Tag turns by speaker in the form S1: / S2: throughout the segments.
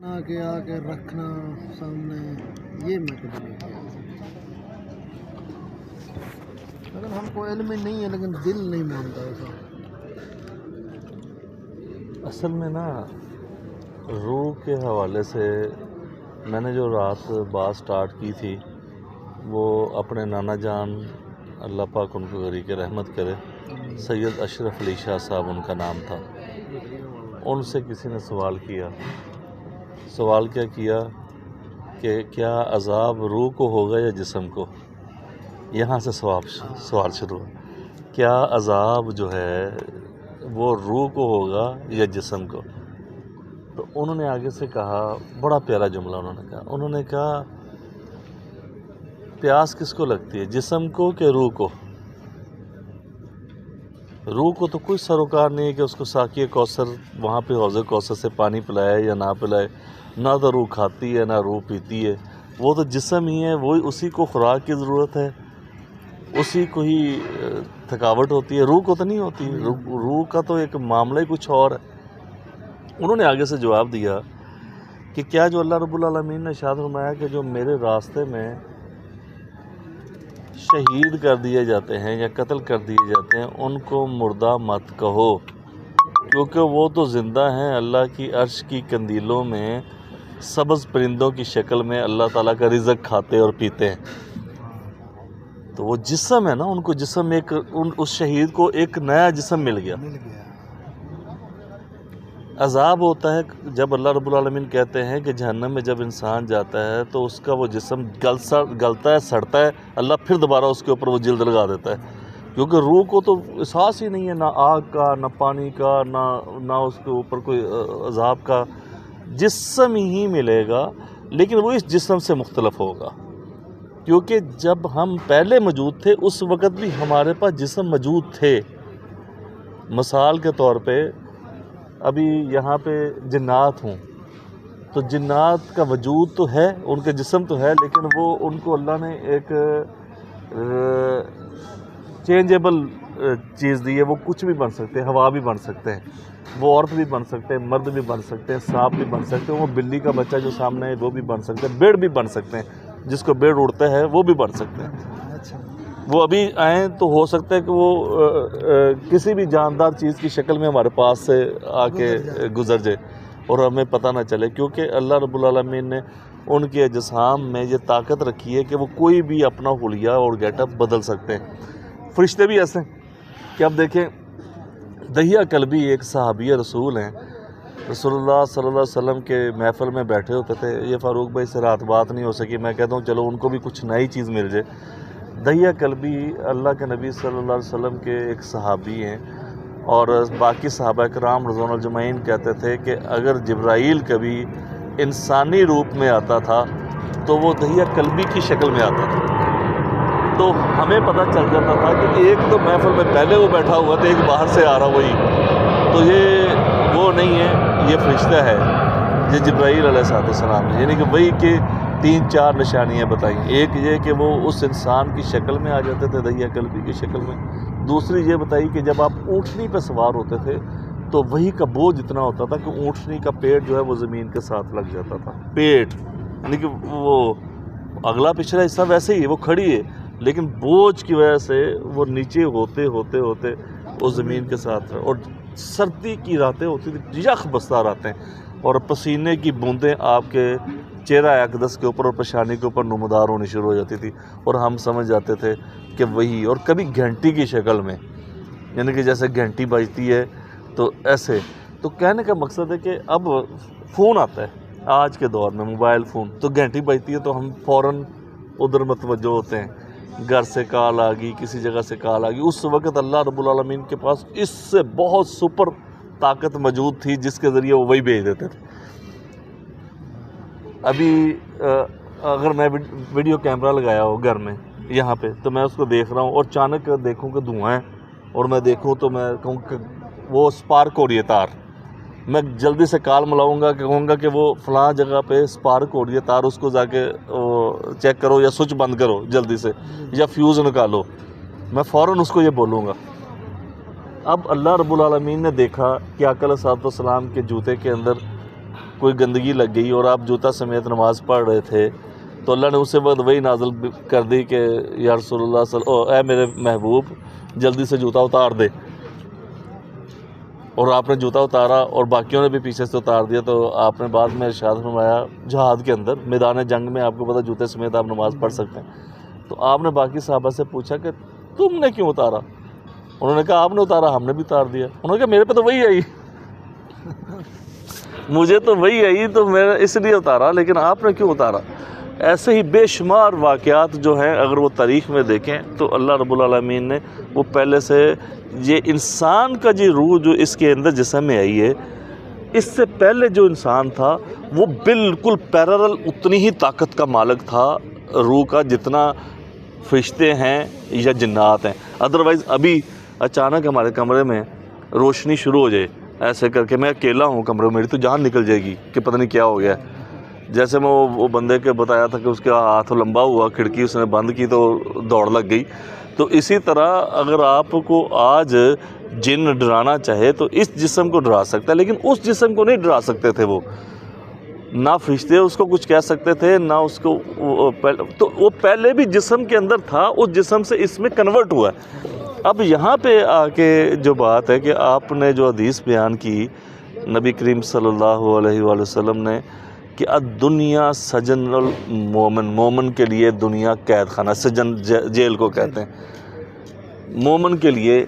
S1: آ کے رکھنا سامنے، یہ میں کبھی نہیں کیا۔ اگر ہم کو علم ہی نہیں ہے لیکن دل نہیں مانتا ایسا۔
S2: اصل میں نا روح کے حوالے سے میں نے جو رات بات سٹارٹ کی تھی وہ اپنے نانا جان اللہ پاک ان کو غریق رحمت کرے، سید اشرف علی شاہ صاحب ان کا نام تھا۔ ان سے کسی نے سوال کیا کہ کیا عذاب روح کو ہوگا یا جسم کو؟ یہاں سے سوال شروع ہے، کیا عذاب جو ہے وہ روح کو ہوگا یا جسم کو؟ تو انہوں نے آگے سے کہا، بڑا پیارا جملہ انہوں نے کہا پیاس کس کو لگتی ہے، جسم کو کہ روح کو؟ روح کو تو کوئی سروکار نہیں ہے کہ اس کو ساقی کوثر وہاں پہ حوض کوثر سے پانی پلائے یا نہ پلائے، نہ تو روح کھاتی ہے نہ روح پیتی ہے، وہ تو جسم ہی ہے، وہی اسی کو خوراک کی ضرورت ہے، اسی کو ہی تھکاوٹ ہوتی ہے، روح کو تو نہیں ہوتی۔ روح کا تو ایک معاملہ ہی کچھ اور ہے۔ انہوں نے آگے سے جواب دیا کہ کیا جو اللہ رب العالمین نے ارشاد فرمایا کہ جو میرے راستے میں شہید کر دیے جاتے ہیں یا قتل کر دیے جاتے ہیں ان کو مردہ مت کہو، کیونکہ وہ تو زندہ ہیں، اللہ کی عرش کی کندیلوں میں سبز پرندوں کی شکل میں اللہ تعالیٰ کا رزق کھاتے اور پیتے ہیں۔ تو وہ جسم ہے نا، ان کو جسم اس شہید کو ایک نیا جسم مل گیا۔ عذاب ہوتا ہے جب اللہ رب العالمین کہتے ہیں کہ جہنم میں جب انسان جاتا ہے تو اس کا وہ جسم گلتا ہے، سڑتا ہے، اللہ پھر دوبارہ اس کے اوپر وہ جلد لگا دیتا ہے، کیونکہ روح کو تو احساس ہی نہیں ہے، نہ آگ کا نہ پانی کا نہ اس کے اوپر کوئی عذاب کا۔ جسم ہی ملے گا لیکن وہ اس جسم سے مختلف ہوگا، کیونکہ جب ہم پہلے موجود تھے اس وقت بھی ہمارے پاس جسم موجود تھے۔ مثال کے طور پہ ابھی یہاں پہ جنات ہوں تو جنات کا وجود تو ہے، ان کے جسم تو ہے، لیکن وہ ان کو اللہ نے ایک چینجیبل چیز دی ہے، وہ کچھ بھی بن سکتے ہیں، ہوا بھی بن سکتے ہیں، وہ عورت بھی بن سکتے ہیں، مرد بھی بن سکتے ہیں، سانپ بھی بن سکتے ہیں، وہ بلی کا بچہ جو سامنے ہے وہ بھی بن سکتے ہیں، بیڑ بھی بن سکتے ہیں، جس کو بیڑ اڑتا ہے وہ بھی بن سکتے ہیں۔ وہ ابھی آئیں تو ہو سکتا ہے کہ وہ کسی بھی جاندار چیز کی شکل میں ہمارے پاس سے آ کے گزر جائے اور ہمیں پتہ نہ چلے، کیونکہ اللہ رب العالمین نے ان کے اجسام میں یہ طاقت رکھی ہے کہ وہ کوئی بھی اپنا حلیہ اور گیٹ اپ بدل سکتے ہیں۔ فرشتے بھی ایسے ہیں کہ اب دیکھیں دہیہ کلبی ایک صحابی رسول ہیں، رسول اللہ صلی اللہ علیہ وسلم کے محفل میں بیٹھے ہوتے تھے، یہ فاروق بھائی سے رات بات نہیں ہو سکی، میں کہتا ہوں چلو ان کو بھی کچھ نئی چیز مل جائے۔ دہیہ کلبی اللہ کے نبی صلی اللہ علیہ وسلم کے ایک صحابی ہیں، اور باقی صحابہ کرام رضوان اجمعین کہتے تھے کہ اگر جبرائیل کبھی انسانی روپ میں آتا تھا تو وہ دہیہ کلبی کی شکل میں آتا تھا، تو ہمیں پتہ چل جاتا تھا کہ ایک تو محفل میں پہلے وہ بیٹھا ہوا تھا، ایک باہر سے آ رہا وہی، تو یہ وہ نہیں ہے، یہ فرشتہ ہے، یہ جبرائیل علیہ السلام ہے، یعنی کہ وہی کہ 3-4 نشانیاں بتائیں۔ ایک یہ کہ وہ اس انسان کی شکل میں آ جاتے تھے، دہیہ کلبی کی شکل میں۔ دوسری یہ بتائی کہ جب آپ اونٹنی پہ سوار ہوتے تھے تو وہی کا بوجھ اتنا ہوتا تھا کہ اونٹنی کا پیٹ جو ہے وہ زمین کے ساتھ لگ جاتا تھا، پیٹ، یعنی کہ وہ اگلا پچھلا حصہ ویسے ہی ہے، وہ کھڑی ہے، لیکن بوجھ کی وجہ سے وہ نیچے ہوتے ہوتے ہوتے وہ زمین کے ساتھ، اور سردی کی راتیں ہوتی تھی، یخ بستہ راتیں، اور پسینے کی بوندیں آپ کے چہرہ اقدس کے اوپر اور پیشانی کے اوپر نمودار ہونی شروع ہو جاتی تھی، اور ہم سمجھ جاتے تھے کہ وہی، اور کبھی گھنٹی کی شکل میں، یعنی کہ جیسے گھنٹی بجتی ہے تو ایسے۔ تو کہنے کا مقصد ہے کہ اب فون آتا ہے آج کے دور میں، موبائل فون، تو گھنٹی بجتی ہے تو ہم فوراً ادھر متوجہ ہوتے ہیں، گھر سے کال آ گئی، کسی جگہ سے کال آ گئی۔ اس وقت اللہ رب العالمین کے پاس اس سے بہت سپر طاقت موجود تھی جس کے ذریعے وہ وہی بھیج دیتے تھے۔ ابھی اگر میں ویڈیو کیمرہ لگایا ہو گھر میں یہاں پہ تو میں اس کو دیکھ رہا ہوں اور اچانک دیکھوں کہ دھواں ہے، اور میں دیکھوں تو میں کہوں کہ وہ سپارک ہو رہی ہے تار، میں جلدی سے کال ملاؤں گا کہ کہوں گا کہ وہ فلاں جگہ پہ سپارک ہو رہی ہے تار، اس کو جا کے چیک کرو یا سوئچ بند کرو جلدی سے، یا فیوز نکالو، میں فوراً اس کو یہ بولوں گا۔ اب اللہ رب العالمین نے دیکھا کہ آقا علیہ الصلوۃ والسلام کے جوتے کے اندر کوئی گندگی لگ گئی اور آپ جوتا سمیت نماز پڑھ رہے تھے تو اللہ نے اسی وقت وہی نازل کر دی کہ یا رسول اللہ اے میرے محبوب جلدی سے جوتا اتار دے، اور آپ نے جوتا اتارا اور باقیوں نے بھی پیچھے سے اتار دیا، تو آپ نے بعد میں ارشاد فرمایا جہاد کے اندر میدان جنگ میں آپ کو پتہ جوتے سمیت آپ نماز پڑھ سکتے ہیں، تو آپ نے باقی صحابہ سے پوچھا کہ تم نے کیوں اتارا؟ انہوں نے کہا آپ نے اتارا، ہم نے بھی اتار دیا۔ انہوں نے کہا میرے پہ تو وہی آئی، مجھے تو وہی آئی تو میں نے اس لیے اتارا، لیکن آپ نے کیوں اتارا؟ ایسے ہی بے شمار واقعات جو ہیں اگر وہ تاریخ میں دیکھیں تو اللہ رب العالمین نے وہ پہلے سے یہ انسان کا جو روح جو اس کے اندر جسم میں آئی ہے، اس سے پہلے جو انسان تھا وہ بالکل پیرالل اتنی ہی طاقت کا مالک تھا روح کا جتنا فرشتے ہیں یا جنات ہیں۔ ادروائز ابھی اچانک ہمارے کمرے میں روشنی شروع ہو جائے ایسے کر کے، میں اکیلا ہوں کمرے میں، میری تو جان نکل جائے گی کہ پتہ نہیں کیا ہو گیا ہے۔ جیسے میں وہ بندے کے بتایا تھا کہ اس کا ہاتھ لمبا ہوا، کھڑکی اس نے بند کی تو دوڑ لگ گئی، تو اسی طرح اگر آپ کو آج جن ڈرانا چاہے تو اس جسم کو ڈرا سکتا ہے، لیکن اس جسم کو نہیں ڈرا سکتے تھے وہ، نہ فرشتے اس کو کچھ کہہ سکتے تھے نہ اس کو، تو وہ پہلے بھی جسم کے اندر تھا، اس جسم سے اس میں کنورٹ ہوا ہے۔ اب یہاں پہ آ کے جو بات ہے کہ آپ نے جو حدیث بیان کی نبی کریم صلی اللہ علیہ وآلہ وسلم نے کہ الدنیا سجن المومن، مومن کے لیے دنیا قید خانہ، سجن جیل کو کہتے ہیں مومن کے لیے۔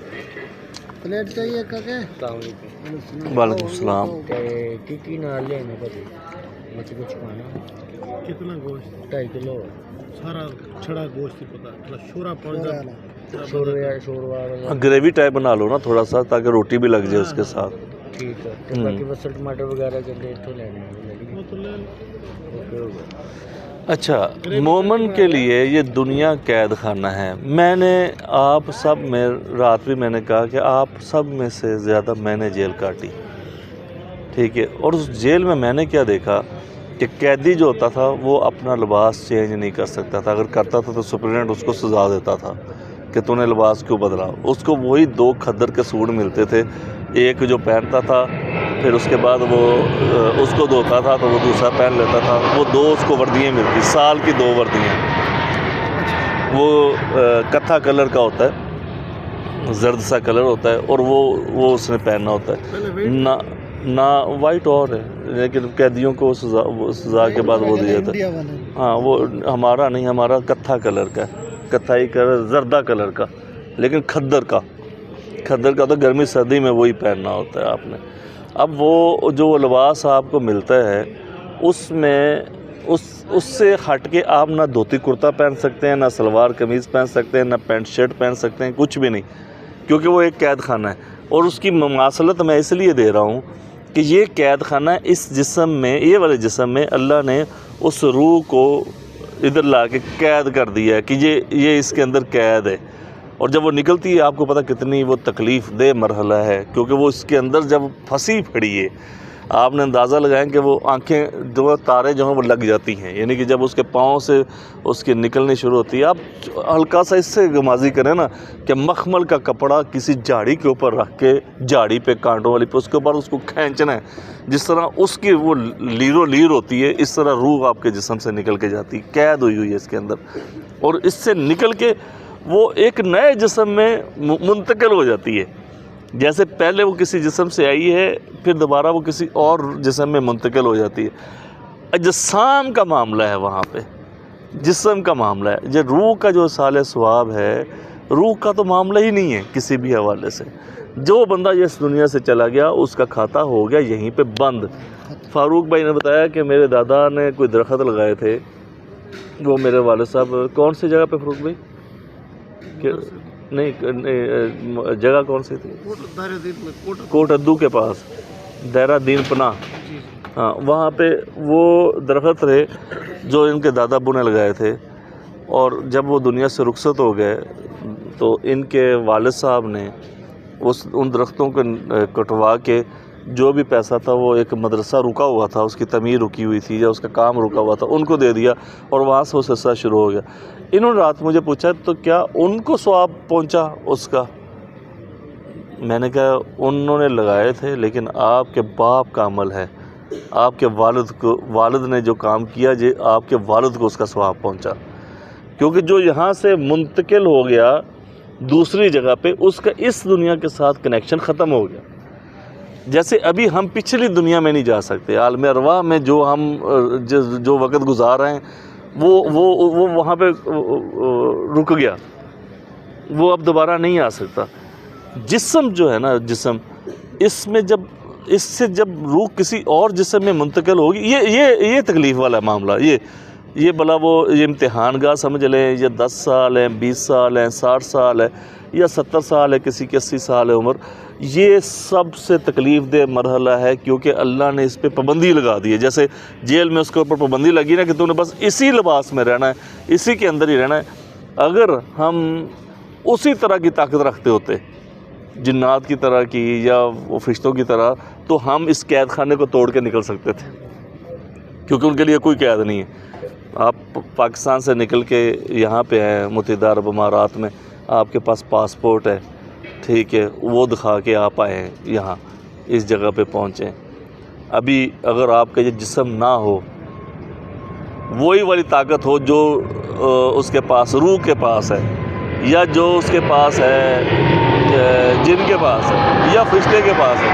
S1: پلیٹ چاہیے کاکے؟
S2: وعلیکم السلام۔
S3: کی نال لینے بھائی مچھلی کچھ کھانا
S1: کتنا گوشت؟
S3: 2.5 کلو
S1: سارا چھڑا گوشت ہی پتا تھوڑا شورا پڑ
S3: شوروا
S2: گریوی ٹائپ بنا لو نا تھوڑا سا تاکہ روٹی بھی لگ جائے اس کے ساتھ۔
S3: ٹھیک ہے، تو باقی بس ٹماٹر وغیرہ چلے تو لینے
S1: وہ تو لے لو۔
S2: اچھا، مومن کے لیے یہ دنیا قید خانہ ہے۔ میں نے آپ سب میں رات بھی میں نے کہا کہ آپ سب میں سے زیادہ میں نے جیل کاٹی، ٹھیک ہے، اور اس جیل میں نے کیا دیکھا کہ قیدی جو ہوتا تھا وہ اپنا لباس چینج نہیں کر سکتا تھا، اگر کرتا تھا تو سپرنٹینڈنٹ اس کو سزا دیتا تھا کہ تو نے لباس کیوں بدلا۔ اس کو وہی 2 کھدر کے سوٹ ملتے تھے، ایک جو پہنتا تھا پھر اس کے بعد وہ اس کو دھوتا تھا تو وہ دوسرا پہن لیتا تھا، وہ 2 اس کو وردیاں ملتی، سال کی 2 وردیاں، وہ کتھا کلر کا ہوتا ہے، زرد سا کلر ہوتا ہے، اور وہ اس نے پہننا ہوتا ہے، نہ وائٹ اور ہے، لیکن قیدیوں کو سزا کے بعد وہ دیا جاتا ہے۔ ہاں، وہ ہمارا نہیں، ہمارا کتھا کلر کا ہے، کتھائی کلر زردہ کلر کا، لیکن کھدر کا تو گرمی سردی میں وہی پہننا ہوتا ہے آپ نے۔ اب وہ جو لباس آپ کو ملتا ہے اس میں اس سے ہٹ کے آپ نہ دھوتی کرتا پہن سکتے ہیں، نہ سلوار قمیض پہن سکتے ہیں، نہ پینٹ شرٹ پہن سکتے ہیں، کچھ بھی نہیں، کیونکہ وہ ایک قید خانہ ہے۔ اور اس کی مماثلت میں اس لیے دے رہا ہوں کہ یہ قید خانہ اس جسم میں، یہ والے جسم میں اللہ نے اس روح کو ادھر لا کے قید کر دیا ہے کہ یہ اس کے اندر قید ہے، اور جب وہ نکلتی ہے آپ کو پتہ کتنی وہ تکلیف دہ مرحلہ ہے، کیونکہ وہ اس کے اندر جب پھنسی پڑی ہے آپ نے اندازہ لگائیں کہ وہ آنکھیں جو تاریں جو ہیں وہ لگ جاتی ہیں، یعنی کہ جب اس کے پاؤں سے اس کی نکلنی شروع ہوتی ہے، آپ ہلکا سا اس سے گمازی کریں نا کہ مخمل کا کپڑا کسی جھاڑی کے اوپر رکھ کے، جھاڑی پہ کانٹوں والی پہ اس کے اوپر اس کو کھینچنا ہے، جس طرح اس کی وہ لیرو لیر ہوتی ہے اس طرح روح آپ کے جسم سے نکل کے جاتی، قید ہوئی ہے اس کے اندر، اور اس سے نکل کے وہ ایک نئے جسم میں منتقل ہو جاتی ہے، جیسے پہلے وہ کسی جسم سے آئی ہے پھر دوبارہ وہ کسی اور جسم میں منتقل ہو جاتی ہے۔ اجسام کا معاملہ ہے وہاں پہ، جسم کا معاملہ ہے، یہ روح کا جو سال ثواب ہے، روح کا تو معاملہ ہی نہیں ہے کسی بھی حوالے سے۔ جو بندہ اس دنیا سے چلا گیا اس کا کھاتا ہو گیا یہیں پہ بند۔ فاروق بھائی نے بتایا کہ میرے دادا نے کوئی درخت لگائے تھے، وہ میرے والد صاحب کون سی جگہ پہ فاروق بھائی نہیں جگہ کون سی تھی؟ کوٹ ادو کے پاس، دائرہ دین پناہ، ہاں وہاں پہ وہ درخت رہے جو ان کے دادا ابو نے لگائے تھے، اور جب وہ دنیا سے رخصت ہو گئے تو ان کے والد صاحب نے ان درختوں کو کٹوا کے جو بھی پیسہ تھا وہ ایک مدرسہ رکا ہوا تھا، اس کی تعمیر رکی ہوئی تھی یا اس کا کام رکا ہوا تھا، ان کو دے دیا، اور وہاں سے وہ سلسلہ شروع ہو گیا۔ انہوں نے رات مجھے پوچھا تو کیا ان کو ثواب پہنچا اس کا؟ میں نے کہا انہوں نے لگائے تھے لیکن آپ کے باپ کا عمل ہے، آپ کے والد نے جو کام کیا آپ کے والد کو اس کا ثواب پہنچا، کیونکہ جو یہاں سے منتقل ہو گیا دوسری جگہ پہ اس کا اس دنیا کے ساتھ کنیکشن ختم ہو گیا۔ جیسے ابھی ہم پچھلی دنیا میں نہیں جا سکتے، عالم ارواح میں جو ہم جو وقت گزار رہے ہیں وہ وہاں پہ رک گیا، وہ اب دوبارہ نہیں آ سکتا۔ جسم جو ہے نا، جسم اس سے جب روح کسی اور جسم میں منتقل ہوگی، یہ تکلیف والا معاملہ، یہ بلا وہ یہ امتحان گاہ سمجھ لیں، یا 10 سال ہیں، 20 سال ہیں، 60 سال ہے، یا 70 سال ہے، کسی کی 80 سال ہے عمر، یہ سب سے تکلیف دہ مرحلہ ہے، کیونکہ اللہ نے اس پہ پابندی لگا دی ہے۔ جیسے جیل میں اس کے اوپر پابندی لگی نا کہ تو نے بس اسی لباس میں رہنا ہے، اسی کے اندر ہی رہنا ہے۔ اگر ہم اسی طرح کی طاقت رکھتے ہوتے، جنات کی طرح کی یا وہ فرشتوں کی طرح، تو ہم اس قید خانے کو توڑ کے نکل سکتے تھے، کیونکہ ان کے لیے کوئی قید نہیں ہے۔ آپ پاکستان سے نکل کے یہاں پہ ہیں متحدہ عرب امارات میں، آپ کے پاس پاسپورٹ ہے، ٹھیک ہے، وہ دکھا کے آپ آئے ہیں یہاں اس جگہ پہ پہنچے۔ ابھی اگر آپ کا یہ جسم نہ ہو، وہی والی طاقت ہو جو اس کے پاس روح کے پاس ہے، یا جو اس کے پاس ہے جن کے پاس ہے، یا فرشتے کے پاس ہے،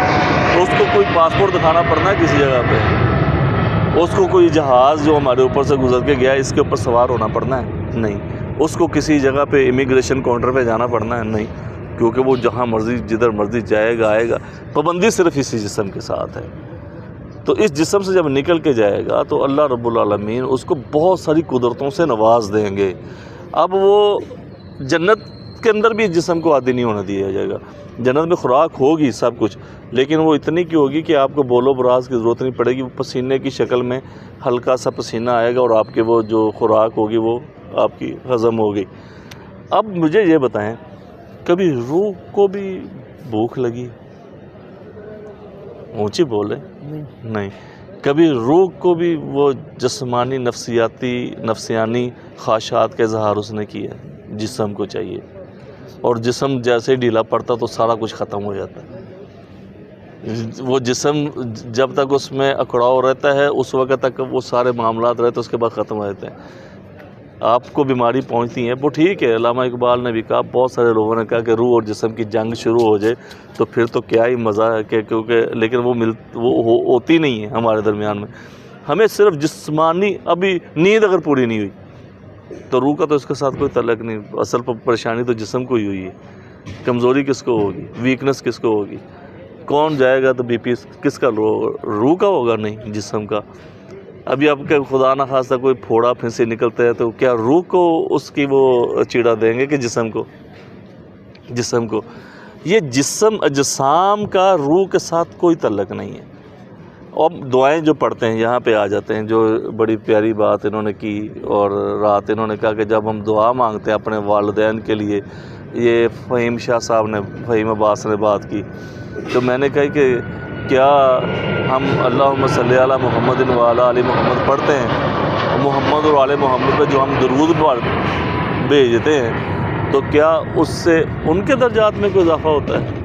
S2: تو اس کو کوئی پاسپورٹ دکھانا پڑنا ہے کسی جگہ پہ؟ اس کو کوئی جہاز جو ہمارے اوپر سے گزر کے گیا اس کے اوپر سوار ہونا پڑنا ہے؟ نہیں۔ اس کو کسی جگہ پہ امیگریشن کاؤنٹر پہ جانا پڑنا ہے؟ نہیں، کیونکہ وہ جہاں مرضی جدھر مرضی جائے گا آئے گا، پابندی صرف اسی جسم کے ساتھ ہے۔ تو اس جسم سے جب نکل کے جائے گا تو اللہ رب العالمین اس کو بہت ساری قدرتوں سے نواز دیں گے۔ اب وہ جنت کے اندر بھی جسم کو عادی نہیں ہونا دیا جائے گا۔ جنت میں خوراک ہوگی سب کچھ، لیکن وہ اتنی کی ہوگی کہ آپ کو بول و براز کی ضرورت نہیں پڑے گی، وہ پسینے کی شکل میں ہلکا سا پسینہ آئے گا اور آپ کے وہ جو خوراک ہوگی وہ آپ کی ہضم ہوگی۔ اب مجھے یہ بتائیں، کبھی روح کو بھی بھوک لگی؟ اونچی بولیں، نہیں۔ کبھی روح کو بھی وہ جسمانی نفسیانی خواہشات کا اظہار اس نے کیا؟ جسم کو چاہیے، اور جسم جیسے ہی ڈھیلا پڑتا تو سارا کچھ ختم ہو جاتا ہے۔ وہ جسم جب تک اس میں اکڑاؤ رہتا ہے اس وقت تک وہ سارے معاملات رہتے، اس کے بعد ختم ہو جاتے ہیں۔ آپ کو بیماری پہنچتی ہیں، وہ ٹھیک ہے، علامہ اقبال نے بھی کہا، بہت سارے لوگوں نے کہا کہ روح اور جسم کی جنگ شروع ہو جائے تو پھر تو کیا ہی مزہ ہے، کیونکہ لیکن وہ ہوتی نہیں ہے ہمارے درمیان میں۔ ہمیں صرف جسمانی، ابھی نیند اگر پوری نہیں ہوئی تو روح کا تو اس کے ساتھ کوئی تعلق نہیں۔ اصل پریشانی تو جسم کو ہی ہوئی ہے۔ کمزوری کس کو ہوگی، ویکنس کس کو ہوگی، کون جائے گا تو بی پی کس کا روح کا ہوگا؟ نہیں، جسم کا۔ ابھی آپ کے خدا نہ خواستہ کوئی پھوڑا پھنسی نکلتا ہے تو کیا روح کو اس کی وہ چیڑا دیں گے کہ جسم کو؟ یہ جسم اجسام کا روح کے ساتھ کوئی تعلق نہیں ہے۔ اب دعائیں جو پڑھتے ہیں یہاں پہ آ جاتے ہیں، جو بڑی پیاری بات انہوں نے کی، اور رات انہوں نے کہا کہ جب ہم دعا مانگتے ہیں اپنے والدین کے لیے، یہ فہیم شاہ صاحب نے، فہیم عباس نے بات کی، تو میں نے کہا کہ کیا ہم اللہم صلی علی محمد و علی آل محمد پڑھتے ہیں، محمد اور آل محمد پہ جو ہم درود بھیجتے ہیں، تو کیا اس سے ان کے درجات میں کوئی اضافہ ہوتا ہے؟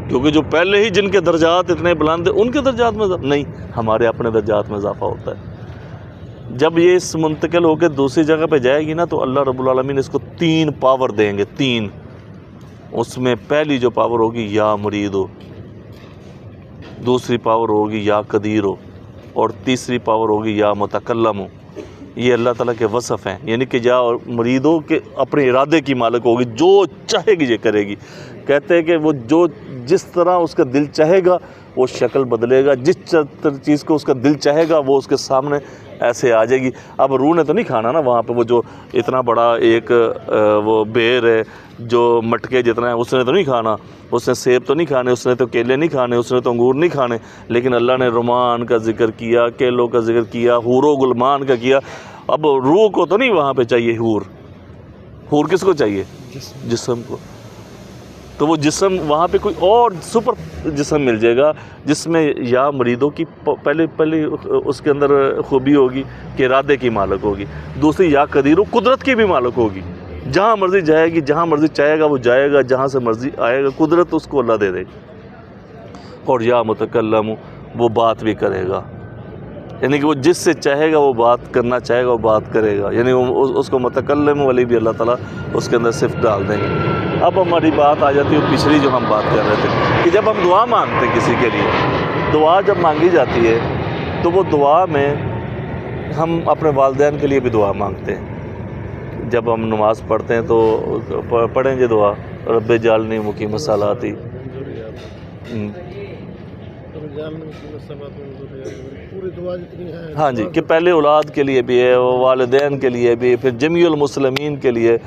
S2: کیونکہ جو پہلے ہی جن کے درجات اتنے بلند ہیں ان کے درجات میں نہیں، ہمارے اپنے درجات میں اضافہ ہوتا ہے۔ جب یہ اس منتقل ہو کے دوسری جگہ پہ جائے گی نا تو اللہ رب العالمین اس کو 3 پاور دیں گے، 3۔ اس میں پہلی جو پاور ہوگی یا مرید ہو، دوسری پاور ہوگی یا قدیر ہو، اور تیسری پاور ہوگی یا متکلم ہو۔ یہ اللہ تعالیٰ کے وصف ہیں، یعنی کہ یا مرید ہو کہ اپنے ارادے کی مالک ہوگی، جو چاہے گی یہ کرے گی۔ کہتے ہیں کہ وہ جس طرح اس کا دل چاہے گا وہ شکل بدلے گا، جس چیز کو اس کا دل چاہے گا وہ اس کے سامنے ایسے آ جائے گی۔ اب روح نے تو نہیں کھانا نا وہاں پہ، وہ جو اتنا بڑا ایک وہ بیر ہے جو مٹکے جتنا ہے، اس نے تو نہیں کھانا، اس نے سیب تو نہیں کھانے، اس نے تو کیلے نہیں کھانے، اس نے تو انگور نہیں کھانے، لیکن اللہ نے رمان کا ذکر کیا، کیلوں کا ذکر کیا، حور و غلمان کا کیا۔ اب روح کو تو نہیں وہاں پہ چاہیے حور کس کو چاہیے؟ جسم کو۔ تو وہ جسم وہاں پہ کوئی اور سپر جسم مل جائے گا جس میں یا مریدوں کی پہلے اس کے اندر خوبی ہوگی کہ ارادے کی مالک ہوگی، دوسری یا قدیر قدرت کی بھی مالک ہوگی، جہاں مرضی جائے گی، جہاں مرضی چاہے گا وہ جائے گا، جہاں سے مرضی آئے گا، قدرت اس کو اللہ دے دے گا۔ اور یا متکلم، وہ بات بھی کرے گا، یعنی کہ وہ جس سے چاہے گا وہ بات کرنا چاہے گا وہ بات کرے گا، یعنی اس کو متکلم والی بھی اللہ تعالیٰ اس کے اندر صرف ڈال دیں گے۔ اب ہماری بات آ جاتی ہے پچھلی جو ہم بات کر رہے تھے کہ جب ہم دعا مانگتے ہیں کسی کے لیے، دعا جب مانگی جاتی ہے تو وہ دعا میں ہم اپنے والدین کے لیے بھی دعا مانگتے ہیں۔ جب ہم نماز پڑھتے ہیں تو پڑھیں گے دعا رب جعلنی مقیم الصلاۃ،
S1: پوری دعا جتنی ہے،
S2: ہاں جی، کہ پہلے اولاد کے لیے بھی ہے، والدین کے لیے بھی، پھر جمیع المسلمین کے لیے،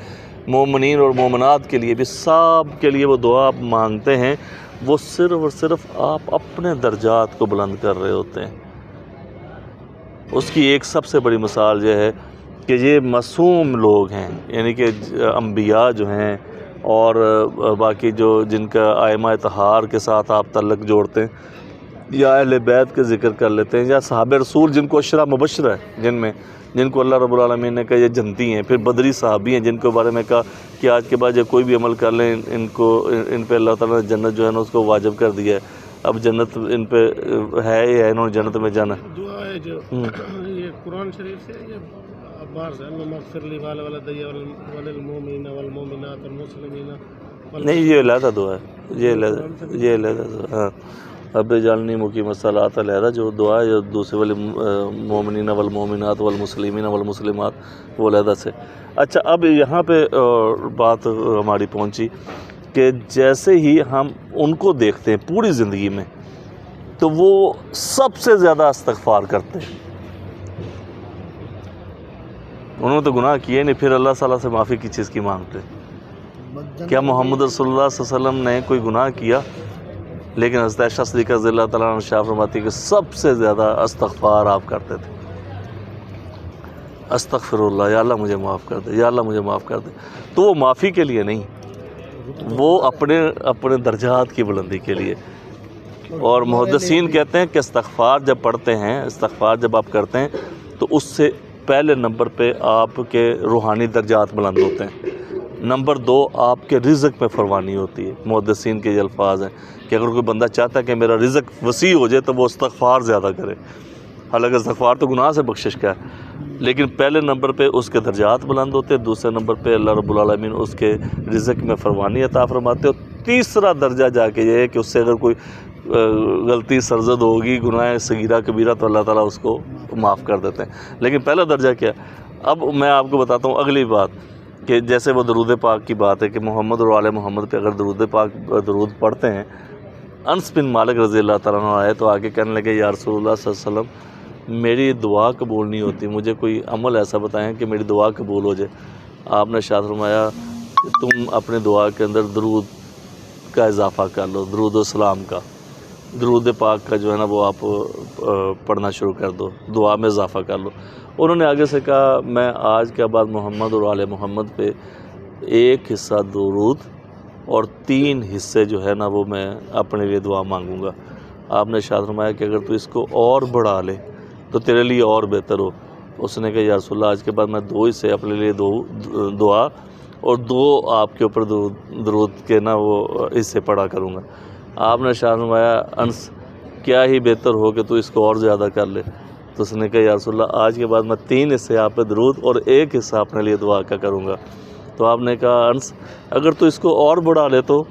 S2: مومنین اور مومنات کے لیے بھی، سب کے لیے وہ دعا آپ مانگتے ہیں، وہ صرف اور صرف آپ اپنے درجات کو بلند کر رہے ہوتے ہیں۔ اس کی ایک سب سے بڑی مثال یہ ہے کہ یہ معصوم لوگ ہیں، یعنی کہ انبیاء جو ہیں اور باقی جو جن کا ائمہ طہار کے ساتھ آپ تعلق جوڑتے ہیں، یا اہل بیت کے ذکر کر لیتے ہیں، یا صحابہ رسول جن کو عشرہ مبشرہ ہے، جن کو اللہ رب العالمین نے کہا یہ جنتی ہیں، پھر بدری صحابی ہیں جن کے بارے میں کہا کہ آج کے بعد یہ کوئی بھی عمل کر لیں ان پہ اللہ تعالیٰ نے جنت جو ہے نا اس کو واجب کر دیا ہے، اب جنت ان پہ ہے ہی ہے، انہوں نے جنت میں جانا ہے۔
S1: دعا ہے جو یہ قرآن شریف سے یہ باہر سے اللہ مغفر لی والدی وللمؤمنین والمؤمنات والمسلمین،
S2: نہیں یہ علیحدہ دعا ہے، یہ علیحدہ دعا، ہاں، رب جعلنی مقیم الصلاۃ علیحدہ جو دعا ہے، جو دوسرے والی مومنین والمؤمنات والمسلمین والمسلمات وہ علیحدہ سے۔ اچھا، اب یہاں پہ بات ہماری پہنچی کہ جیسے ہی ہم ان کو دیکھتے ہیں پوری زندگی میں تو وہ سب سے زیادہ استغفار کرتے ہیں، انہوں نے تو گناہ کیے نہیں، پھر اللہ تعالیٰ سے معافی کی چیز کی مانگتے ہیں؟ کیا محمد رسول اللہ صلی اللہ علیہ وسلم نے کوئی گناہ کیا؟ لیکن حضرت عائشہ صدیقہ رضی اللہ تعالیٰ عنہ شاہ فرماتی کہ سب سے زیادہ استغفار آپ کرتے تھے، استغفر اللہ، یا اللہ مجھے معاف کر دے، یا اللہ مجھے معاف کر دے۔ تو وہ معافی کے لیے نہیں، وہ اپنے درجات کی بلندی کے لیے۔ اور محدثین کہتے ہیں کہ استغفار جب پڑھتے ہیں، استغفار جب آپ کرتے ہیں تو اس سے پہلے نمبر پہ آپ کے روحانی درجات بلند ہوتے ہیں، نمبر 2 آپ کے رزق میں فراوانی ہوتی ہے۔ محدثین کے یہ الفاظ ہیں کہ اگر کوئی بندہ چاہتا ہے کہ میرا رزق وسیع ہو جائے تو وہ استغفار زیادہ کرے، حالانکہ استغفار تو گناہ سے بخشش کا ہے، لیکن پہلے نمبر پہ اس کے درجات بلند ہوتے ہیں، دوسرے نمبر پہ اللہ رب العالمین اس کے رزق میں فراوانی عطا فرماتے، اور تیسرا درجہ جا کے یہ ہے کہ اس سے اگر کوئی غلطی سرزد ہوگی، گناہ صغیرہ کبیرہ، تو اللہ تعالیٰ اس کو معاف کر دیتے ہیں۔ لیکن پہلا درجہ کیا ہے؟ اب میں آپ کو بتاتا ہوں اگلی بات، کہ جیسے وہ درود پاک کی بات ہے کہ محمد اور آل محمد پہ اگر درود پڑھتے ہیں، انس بن مالک رضی اللہ تعالیٰ عنہ آئے تو آگے کہنے لگے یا رسول اللہ صلی اللہ علیہ وسلم، میری دعا قبول نہیں ہوتی، مجھے کوئی عمل ایسا بتائیں کہ میری دعا قبول ہو جائے۔ آپ نے ارشاد فرمایا کہ تم اپنے دعا کے اندر درود کا اضافہ کر لو، درود و سلام کا، درود پاک کا جو ہے نا وہ آپ پڑھنا شروع کر دو، دعا میں اضافہ کر لو۔ انہوں نے آگے سے کہا میں آج کے بعد محمد اور آل محمد پہ 1 حصہ درود اور 3 حصے جو ہے نا وہ میں اپنے لیے دعا مانگوں گا۔ آپ نے ارشاد فرمایا کہ اگر تو اس کو اور بڑھا لے تو تیرے لیے اور بہتر ہو۔ اس نے کہا یا رسول اللہ آج کے بعد میں 2 حصے اپنے لیے دعا اور 2 آپ کے اوپر درود کے نا وہ حصے پڑھا کروں گا۔ آپ نے ارشاد فرمایا انس کیا ہی بہتر ہو کہ تو اس کو اور زیادہ کر لے۔ تو اس نے کہا یا رسول اللہ آج کے بعد میں 3 حصے آپ پہ درود اور 1 حصہ اپنے لیے دعا کا کروں گا۔ تو آپ نے کہا انس اگر تو اس کو اور بڑھا لے تو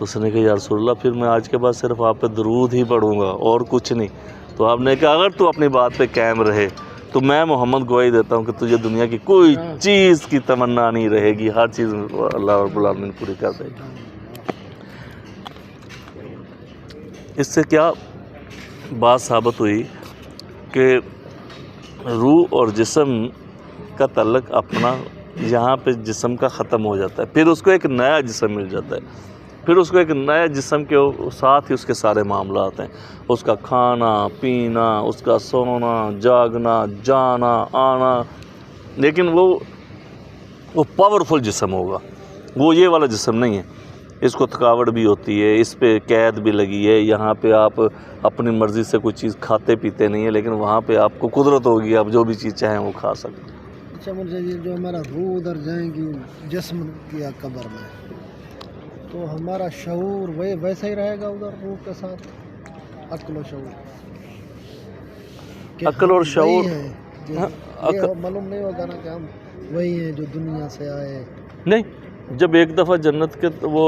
S2: اس نے کہا یا رسول اللہ پھر میں آج کے بعد صرف آپ پہ درود ہی پڑھوں گا اور کچھ نہیں۔ تو آپ نے کہا اگر تو اپنی بات پہ قائم رہے تو میں محمد گواہی دیتا ہوں کہ تجھے دنیا کی کوئی چیز کی تمنا نہیں رہے گی، ہر چیز اللہ رب العالمین پوری کر دے گی۔ اس سے کیا بات ثابت ہوئی کہ روح اور جسم کا تعلق اپنا یہاں پہ جسم کا ختم ہو جاتا ہے، پھر اس کو ایک نیا جسم مل جاتا ہے، پھر اس کو ایک نیا جسم کے ساتھ ہی اس کے سارے معاملات ہیں، اس کا کھانا پینا، اس کا سونا جاگنا جانا آنا، لیکن وہ پاورفل جسم ہوگا، وہ یہ والا جسم نہیں ہے۔ اس کو تھکاوٹ بھی ہوتی ہے، اس پہ قید بھی لگی ہے، یہاں پہ آپ اپنی مرضی سے کوئی چیز کھاتے پیتے نہیں ہیں، لیکن وہاں پہ آپ کو قدرت ہوگی، آپ جو بھی چیز چاہیں وہ کھا سکتے ہیں۔
S1: اچھا مجھے جو ہمارا روح ادھر جائیں گی جسم کیا قبر میں، تو ہمارا شعور ویسا ہی رہے گا ادھر روح کے ساتھ؟ عقل و شعور
S2: عقل اور شعور
S1: یہ معلوم نہیں ہوگا نا کہ ہم وہی ہیں جو دنیا سے آئے.
S2: نہیں، جب ایک دفعہ جنت کے وہ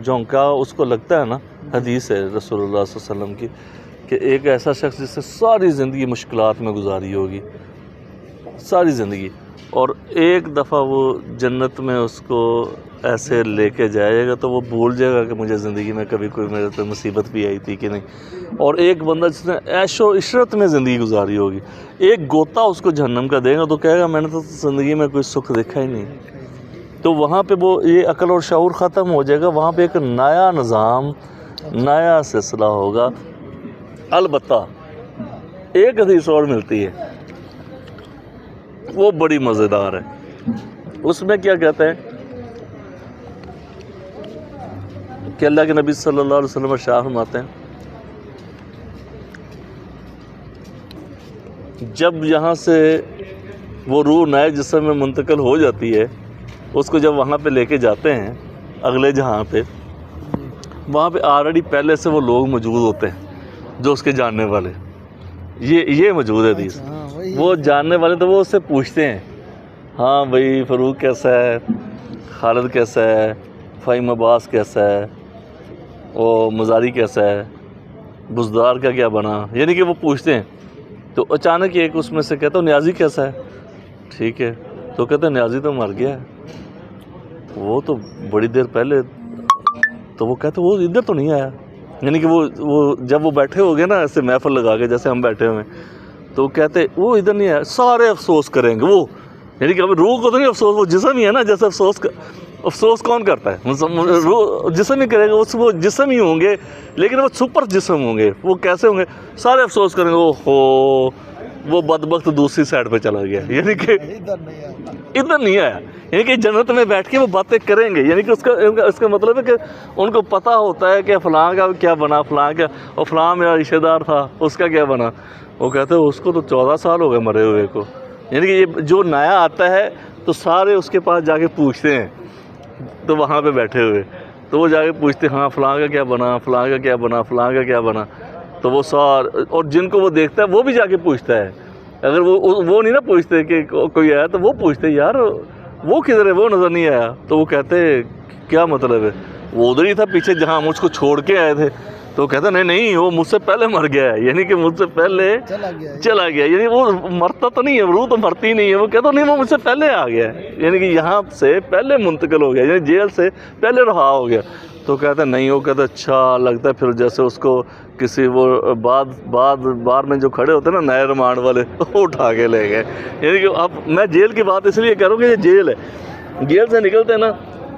S2: جھونکا اس کو لگتا ہے نا، حدیث ہے رسول اللہ صلی اللہ علیہ وسلم کی کہ ایک ایسا شخص جس سے ساری زندگی مشکلات میں گزاری ہوگی، ساری زندگی، اور ایک دفعہ وہ جنت میں اس کو ایسے لے کے جائے گا تو وہ بھول جائے گا کہ مجھے زندگی میں کبھی کوئی میرے پہ مصیبت بھی آئی تھی کہ نہیں. اور ایک بندہ جس نے عیش و عشرت میں زندگی گزاری ہوگی، ایک گوتا اس کو جہنم کا دے گا تو کہے گا میں نے تو زندگی میں کوئی سکھ دیکھا ہی نہیں. تو وہاں پہ وہ یہ عقل اور شعور ختم ہو جائے گا، وہاں پہ ایک نیا نظام، نیا سلسلہ ہوگا. البتہ ایک حدیث اور ملتی ہے، وہ بڑی مزیدار ہے. اس میں کیا کہتے ہیں کہ اللہ کے نبی صلی اللہ علیہ وسلم ارشاد فرماتے ہیں جب یہاں سے وہ روح نئے جسم میں منتقل ہو جاتی ہے، اس کو جب وہاں پہ لے کے جاتے ہیں اگلے جہاں پہ، وہاں پہ آلریڈی پہلے سے وہ لوگ موجود ہوتے ہیں جو اس کے جاننے والے. یہ موجود ہے حدیث. وہ جاننے والے تو وہ اس سے پوچھتے ہیں، ہاں بھائی فاروق کیسا ہے، خالد کیسا ہے، فہیم عباس کیسا ہے، وہ مزاری کیسا ہے، بزدار کا کیا بنا، یعنی کہ وہ پوچھتے ہیں. تو اچانک ایک اس میں سے کہتا ہوں نیازی کیسا ہے، ٹھیک ہے، تو کہتے ہیں نیازی تو مر گیا ہے، وہ تو بڑی دیر پہلے. تو وہ کہتے وہ ادھر تو نہیں آیا، یعنی کہ وہ جب وہ بیٹھے ہو گئے نا ایسے محفل لگا کے جیسے ہم بیٹھے ہوئے، تو وہ کہتے وہ ادھر نہیں آیا. سارے افسوس کریں گے وہ، یعنی کہ اب روح کو تو نہیں افسوس، وہ جسم ہی ہے نا. جیسے افسوس کون کرتا ہے، روح جسم ہی کرے گا. وہ جسم ہی ہوں گے لیکن وہ سپر جسم ہوں گے. وہ کیسے ہوں گے؟ سارے افسوس کریں گے، وہ بدبخت دوسری سائڈ پہ چلا گیا، یعنی کہ ادھر نہیں آیا. یعنی کہ جنت میں بیٹھ کے وہ باتیں کریں گے، یعنی کہ اس کا مطلب ہے کہ ان کو پتہ ہوتا ہے کہ فلاں کا کیا بنا، فلاں کا، اور فلاں میرا رشتہ دار تھا اس کا کیا بنا. وہ کہتے ہیں اس کو تو 14 سال ہو گئے مرے ہوئے کو. یعنی کہ یہ جو نیا آتا ہے تو سارے اس کے پاس جا کے پوچھتے ہیں، تو وہاں پہ بیٹھے ہوئے تو وہ جا کے پوچھتے ہیں ہاں فلاں کا کیا بنا، فلاں کا کیا بنا، فلاں کا کیا بنا. تو وہ اور جن کو وہ دیکھتا ہے وہ بھی جا کے پوچھتا ہے. اگر وہ نہیں نا پوچھتے کہ کوئی آیا، تو وہ پوچھتے یار وہ کدھر ہے، وہ نظر نہیں آیا. تو وہ کہتے کیا مطلب ہے، وہ ادھر ہی تھا پیچھے جہاں مجھ کو چھوڑ کے آئے تھے. تو وہ کہتا نہیں وہ مجھ سے پہلے مر گیا ہے، یعنی کہ مجھ سے پہلے چلا گیا. یعنی وہ مرتا تو نہیں ہے، روح تو مرتی نہیں ہے. وہ کہتا نہیں وہ مجھ سے پہلے آ گیا ہے، یعنی کہ یہاں سے پہلے منتقل ہو گیا، یعنی جیل سے پہلے رہا ہو گیا. تو کہتا نہیں، وہ کہتا اچھا لگتا ہے. پھر جیسے اس کو کسی وہ بار میں جو کھڑے ہوتے ہیں نا نئے ریمانڈ والے، وہ اٹھا کے لے گئے. یعنی کہ اب میں جیل کی بات اس لیے کہہ رہا ہوں کہ یہ جیل ہے. جیل سے نکلتے ہیں نا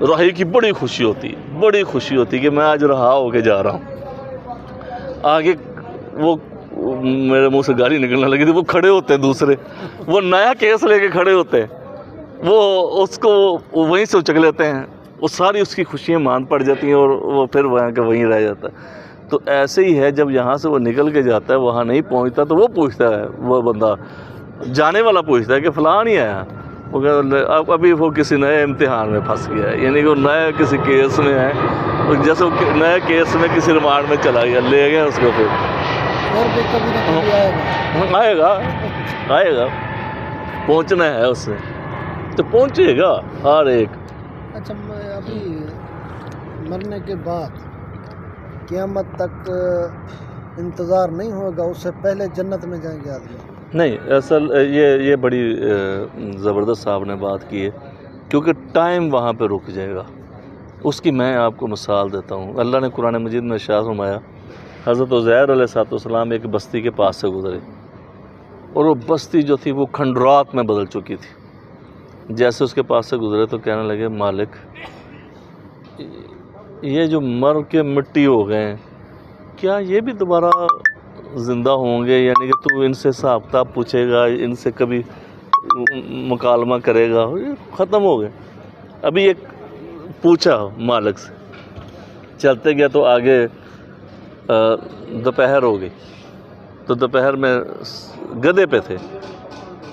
S2: رہائی کی بڑی خوشی ہوتی ہے، بڑی خوشی ہوتی ہے کہ میں آج رہا ہو کے جا رہا ہوں. آگے وہ میرے منہ سے گالی نکلنے لگی تھی، وہ کھڑے ہوتے ہیں دوسرے، وہ نیا کیس لے کے کھڑے ہوتے ہیں، وہ اس کو وہیں سے اچک لیتے ہیں. وہ ساری اس کی خوشیاں مان پڑ جاتی ہیں اور وہ پھر وہاں کے وہیں رہ جاتا ہے. تو ایسے ہی ہے، جب یہاں سے وہ نکل کے جاتا ہے وہاں نہیں پہنچتا تو وہ پوچھتا ہے، وہ بندہ جانے والا پوچھتا ہے کہ فلاں نہیں آیا. وہ کہتا ابھی وہ کسی نئے امتحان میں پھنس گیا ہے، یعنی کہ وہ نئے کسی کیس میں ہے، جیسے وہ نئے کیس میں کسی ریمانڈ میں چلا گیا، لے گئے اس کو. پھر آئے گا پہنچنا ہے اس سے تو پہنچے گا ہر ایک.
S1: اچھا ابھی مرنے کے بعد قیامت تک انتظار نہیں ہوگا، اس سے پہلے جنت میں جائیں گے آدمی؟
S2: نہیں، اصل یہ بڑی زبردست صاحب نے بات کی ہے، کیونکہ ٹائم وہاں پہ رک جائے گا. اس کی میں آپ کو مثال دیتا ہوں. اللہ نے قرآن مجید میں ارشاد فرمایا، حضرت عزیر علیہ السلام ایک بستی کے پاس سے گزرے اور وہ بستی جو تھی وہ کھنڈرات میں بدل چکی تھی. جیسے اس کے پاس سے گزرے تو کہنے لگے مالک یہ جو مر کے مٹی ہو گئے ہیں کیا یہ بھی دوبارہ زندہ ہوں گے؟ یعنی کہ تو ان سے حساب کتاب پوچھے گا، ان سے کبھی مکالمہ کرے گا؟ ختم ہو گئے. ابھی ایک پوچھا مالک سے، چلتے گیا تو آگے دوپہر ہو گئی. تو دوپہر میں گدھے پہ تھے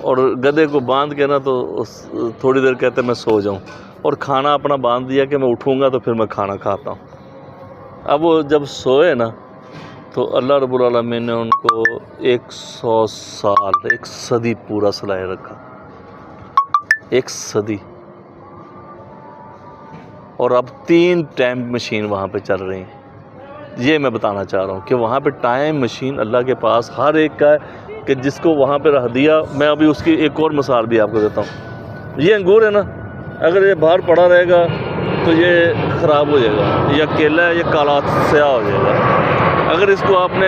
S2: اور گدھے کو باندھ کے نا تو تھوڑی دیر کہتے میں سو جاؤں، اور کھانا اپنا باندھ دیا کہ میں اٹھوں گا تو پھر میں کھانا کھاتا ہوں. اب وہ جب سوئے نا تو اللہ رب العالمین نے ان کو 100 سال 1 صدی پورا سلائے رکھا، 1 صدی، اور اب 3 ٹائم مشین وہاں پہ چل رہی ہیں۔ یہ میں بتانا چاہ رہا ہوں کہ وہاں پہ ٹائم مشین اللہ کے پاس ہر ایک کا ہے کہ جس کو وہاں پہ رکھ دیا۔ میں ابھی اس کی ایک اور مثال بھی آپ کو دیتا ہوں۔ یہ انگور ہے نا، اگر یہ باہر پڑا رہے گا تو یہ خراب ہو جائے گا، یا کیلا ہے یہ کالا سیاہ ہو جائے گا۔ اگر اس کو آپ نے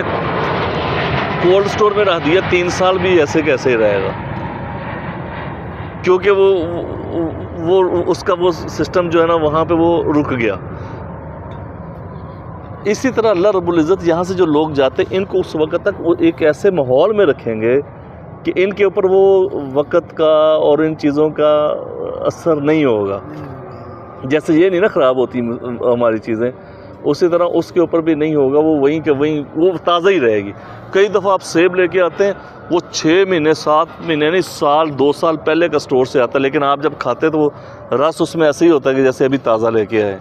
S2: کولڈ سٹور میں رکھ دیا 3 سال بھی ایسے کیسے ہی رہے گا، کیونکہ وہ اس کا وہ سسٹم جو ہے نا وہاں پہ وہ رک گیا۔ اسی طرح اللہ رب العزت یہاں سے جو لوگ جاتے ہیں ان کو اس وقت تک وہ ایک ایسے ماحول میں رکھیں گے کہ ان کے اوپر وہ وقت کا اور ان چیزوں کا اثر نہیں ہوگا۔ جیسے یہ نہیں نا خراب ہوتی ہماری چیزیں، اسی طرح اس کے اوپر بھی نہیں ہوگا، وہ وہیں کہ وہیں وہ تازہ ہی رہے گی۔ کئی دفعہ آپ سیب لے کے آتے ہیں، وہ 6 مہینے 7 مہینے نہیں، سال 2 سال پہلے کا سٹور سے آتا ہے، لیکن آپ جب کھاتے تو وہ رس اس میں ایسے ہی ہوتا ہے کہ جیسے ابھی تازہ لے کے آئے۔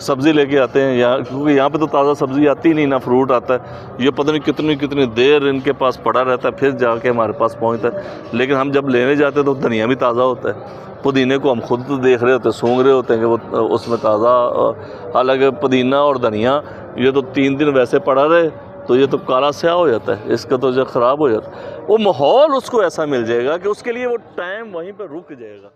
S2: سبزی لے کے آتے ہیں یہاں، کیونکہ یہاں پہ تو تازہ سبزی آتی نہیں، نہ فروٹ آتا ہے، یہ پتہ نہیں کتنی دیر ان کے پاس پڑا رہتا ہے پھر جا کے ہمارے پاس پہنچتا ہے۔ لیکن ہم جب لینے جاتے ہیں تو دھنیا بھی تازہ ہوتا ہے، پودینے کو ہم خود دیکھ رہے ہوتے ہیں، سونگھ رہے ہوتے ہیں کہ وہ اس میں تازہ، حالانکہ پودینہ اور دھنیا یہ تو 3 دن ویسے پڑا رہے تو یہ تو کالا سیاہ ہو جاتا ہے، اس کا تو جو خراب ہو جاتا ہے۔ وہ ماحول اس کو ایسا مل جائے گا کہ اس کے لیے وہ ٹائم وہیں پہ رک جائے گا۔